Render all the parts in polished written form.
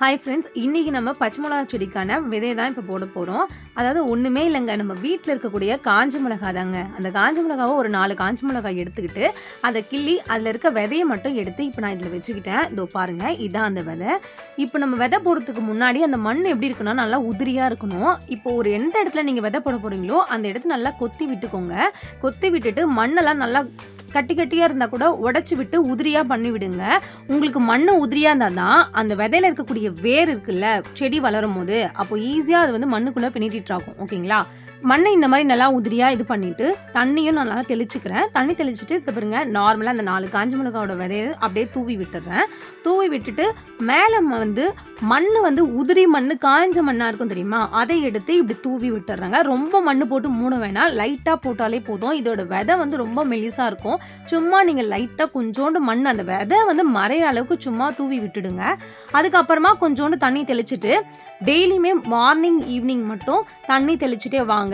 Hi friends, இன்றைக்கி நம்ம பச்சை மிளகா செடிக்கான விதை தான் இப்போ போட போகிறோம். அதாவது ஒன்றுமே இல்லைங்க, நம்ம வீட்டில் இருக்கக்கூடிய காஞ்ச மிளகா தாங்க. அந்த காஞ்ச மிளகாவை ஒரு 4 காஞ்ச மிளகாய் எடுத்துக்கிட்டு அதை கிள்ளி அதில் இருக்க விதையை மட்டும் எடுத்து இப்போ நான் இதில் வச்சுக்கிட்டேன். இதோ பாருங்கள், இதுதான் அந்த விதை. இப்போ நம்ம விதை போடுறதுக்கு முன்னாடி அந்த மண் எப்படி இருக்குன்னா நல்லா உதிரியாக இருக்கணும். இப்போ ஒரு எந்த இடத்துல நீங்கள் விதை போட போகிறீங்களோ அந்த இடத்துல நல்லா கொத்தி விட்டுக்கோங்க. கொத்தி விட்டுட்டு மண்ணெல்லாம் நல்லா கட்டி கட்டியாக இருந்தால் கூட உடச்சி விட்டு உதிரியாக பண்ணி விடுங்க. உங்களுக்கு மண் உதிரியாக இருந்தால் தான் அந்த விதையில் இருக்கக்கூடிய வேர் இருக்குல்ல, செடி வளரும் போது அப்போ ஈஸியாக அது வந்து மண்ணுக்குள்ளே பின்னிட்டு ஆகும். ஓகேங்களா? மண்ணை இந்த மாதிரி நல்லா உதிரியாக இது பண்ணிவிட்டு தண்ணியும் நான் நல்லா தெளிச்சுக்கிறேன். தண்ணி தெளிச்சுட்டு இது பாருங்க, நார்மலாக அந்த 4 காஞ்ச மிளகாவோட விதையை அப்படியே தூவி விட்டுறேன். தூவி விட்டுட்டு மேலே வந்து மண் வந்து உதிரி மண், காய்ஞ்ச மண்ணாக இருக்கும் தெரியுமா, அதை எடுத்து இப்படி தூவி விட்டுறாங்க. ரொம்ப மண் போட்டு மூட வேணாம், லைட்டாக போட்டாலே போதும். இதோட விதை வந்து ரொம்ப மெலிசாக இருக்கும். சும்மா நீங்கள் லைட்டாக கொஞ்சோண்டு மண் அந்த விதை வந்து மறைய அளவுக்கு சும்மா தூவி விட்டுடுங்க. அதுக்கப்புறமா கொஞ்சோண்டு தண்ணி தெளிச்சுட்டு டெய்லியுமே மார்னிங் ஈவினிங் மட்டும் தண்ணி தெளிச்சுட்டே வாங்க.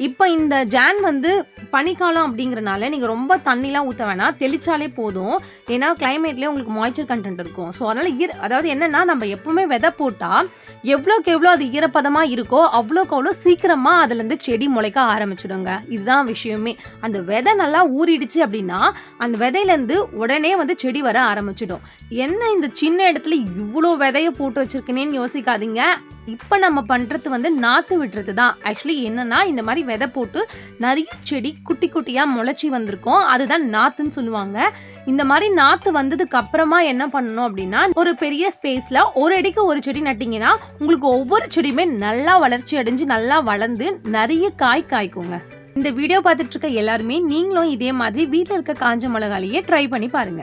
இப்போ இந்த ஜான் வந்து பனிக்காலம் அப்படிங்கிறனால நீங்கள் ரொம்ப தண்ணிலாம் ஊற்ற வேணாம், தெளிச்சாலே போதும். ஏன்னா கிளைமேட்லேயே உங்களுக்கு மாய்ச்சர் கண்டென்ட் இருக்கும். ஸோ அதனால் அதாவது என்னென்னா, நம்ம எப்பவுமே விதை போட்டால் எவ்வளோக்கு எவ்வளோ அது ஈரப்பதமாக இருக்கோ அவ்வளோக்கு அவ்வளோ சீக்கிரமாக அதுலேருந்து செடி முளைக்க ஆரம்பிச்சிடுங்க. இதுதான் விஷயமே. அந்த விதை நல்லா ஊறிடுச்சு அப்படின்னா அந்த விதையிலேருந்து உடனே வந்து செடி வர ஆரம்பிச்சிடும். என்ன இந்த சின்ன இடத்துல இவ்வளோ விதையை போட்டு வச்சுருக்கேனேன்னு யோசிக்காதீங்க. இப்போ நம்ம பண்ணுறது வந்து நாற்று விட்டுறது தான். ஆக்சுவலி என்னென்னா, இந்த மாதிரி விதை போட்டு நிறைய செடி குட்டி குட்டியாக முளைச்சி வந்திருக்கும், அதுதான் நாற்றுன்னு சொல்லுவாங்க. இந்த மாதிரி நாற்று வந்ததுக்கு அப்புறமா என்ன பண்ணணும் அப்படின்னா, ஒரு பெரிய ஸ்பேஸில் ஒரு அடிக்கு ஒரு செடி நட்டிங்கன்னா உங்களுக்கு ஒவ்வொரு செடியுமே நல்லா வளர்ச்சி அடைஞ்சு நல்லா வளர்ந்து நிறைய காய் காய்க்குங்க. இந்த வீடியோ பார்த்துட்டு இருக்க எல்லாருமே நீங்களும் இதே மாதிரி வீட்டில் இருக்க காஞ்ச மிளகாலையே ட்ரை பண்ணி பாருங்க.